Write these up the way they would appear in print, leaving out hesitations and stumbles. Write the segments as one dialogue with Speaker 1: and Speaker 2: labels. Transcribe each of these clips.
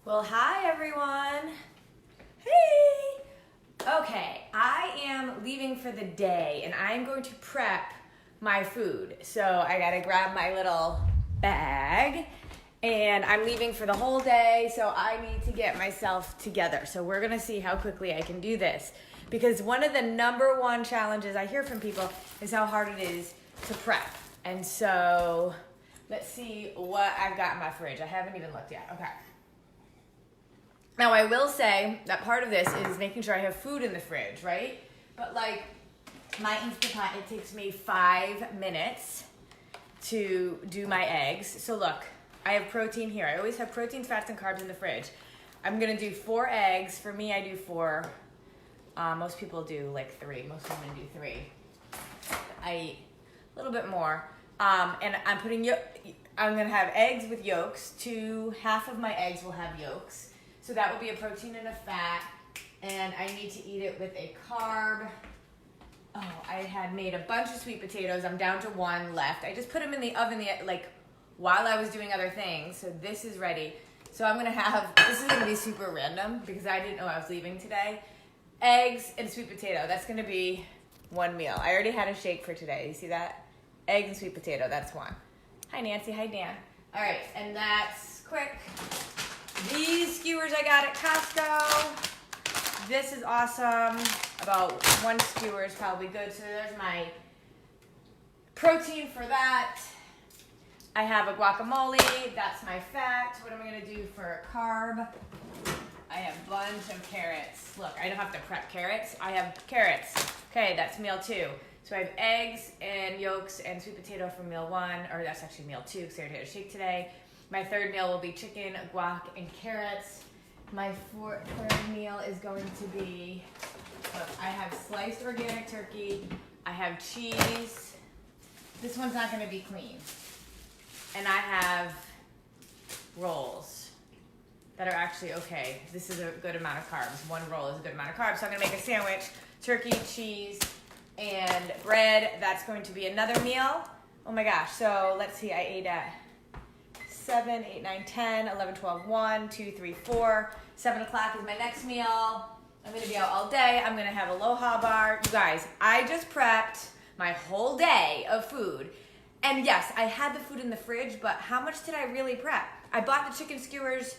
Speaker 1: Well, hi everyone. Hey. Okay, I am leaving for the day and I'm going to prep my food. So I gotta grab my little bag and I'm leaving for the whole day, so I need to get myself together. So we're gonna see how quickly I can do this, because one of the number one challenges I hear from people is how hard it is to prep. And so let's see what I've got in my fridge. I haven't even looked yet. Okay. Now, I will say that part of this is making sure I have food in the fridge, right? But like my Instant Pot, it takes me 5 minutes to do my eggs. So look, I have protein here. I always have proteins, fats, and carbs in the fridge. I'm gonna do 4 eggs. For me, I do 4. Most people do like 3. Most women do 3. I eat a little bit more. And I'm gonna have eggs with yolks. Half of my eggs will have yolks. So that will be a protein and a fat, and I need to eat it with a carb. Oh, I had made a bunch of sweet potatoes. I'm down to 1 left. I just put them in the oven while I was doing other things, so this is ready. So I'm gonna have, this is gonna be super random because I didn't know I was leaving today. Eggs and sweet potato, that's gonna be 1 meal. I already had a shake for today, you see that? Egg and sweet potato, that's 1. Hi Nancy, hi Dan. All right, and that's quick. These skewers I got at Costco. This is awesome. About 1 skewer is probably good. So there's my protein for that. I have a guacamole. That's my fat. What am I going to do for a carb? I have a bunch of carrots. Look, I don't have to prep carrots. I have carrots. Okay, that's meal 2. So I have eggs and yolks and sweet potato for meal 1. Or that's actually meal 2 because I already had a shake today. My 3rd meal will be chicken, guac, and carrots. My 3rd meal is going to be, look, I have sliced organic turkey. I have cheese. This one's not going to be clean. And I have rolls that are actually okay. This is a good amount of carbs. 1 roll is a good amount of carbs. So I'm going to make a sandwich, turkey, cheese, and bread. That's going to be another meal. Oh my gosh. So let's see. I ate at 7, 8, 9, 10, 11, 12, 1, 2, 3, 4. 7 o'clock is my next meal. I'm going to be out all day. I'm going to have Aloha bar. You guys, I just prepped my whole day of food. And yes, I had the food in the fridge, but how much did I really prep? I bought the chicken skewers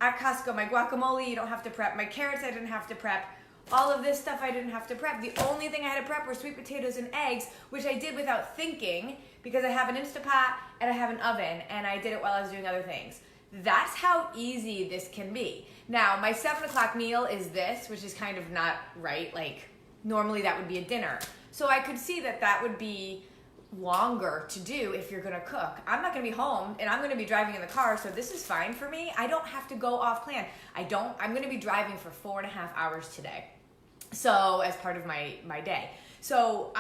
Speaker 1: at Costco. My guacamole, you don't have to prep. My carrots, I didn't have to prep. All of this stuff I didn't have to prep. The only thing I had to prep were sweet potatoes and eggs, which I did without thinking because I have an Instant Pot and I have an oven, and I did it while I was doing other things. That's how easy this can be. Now, my 7 o'clock meal is this, which is kind of not right. Like, normally that would be a dinner. So I could see that that would be longer to do if you're gonna cook. I'm not gonna be home and I'm gonna be driving in the car, so this is fine for me. I don't have to go off plan. I'm gonna be driving for 4.5 hours today. So as part of my day. So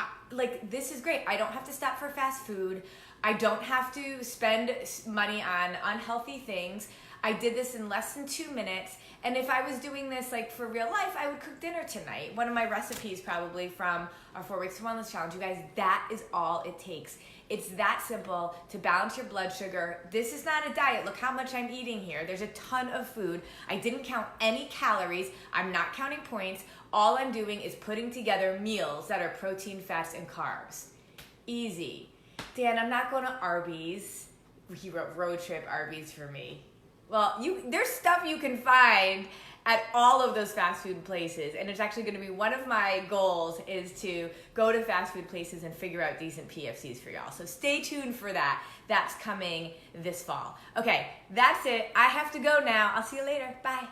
Speaker 1: this is great. I don't have to stop for fast food. I don't have to spend money on unhealthy things. I did this in less than 2 minutes. And if I was doing this for real life, I would cook dinner tonight. One of my recipes probably from our 4 Weeks to Wellness Challenge. You guys, that is all it takes. It's that simple to balance your blood sugar. This is not a diet. Look how much I'm eating here. There's a ton of food. I didn't count any calories. I'm not counting points. All I'm doing is putting together meals that are protein, fats, and carbs. Easy. Dan, I'm not going to Arby's. He wrote road trip Arby's for me. Well, there's stuff you can find at all of those fast food places, and it's actually going to be one of my goals is to go to fast food places and figure out decent PFCs for y'all. So stay tuned for that. That's coming this fall. Okay, that's it. I have to go now. I'll see you later. Bye.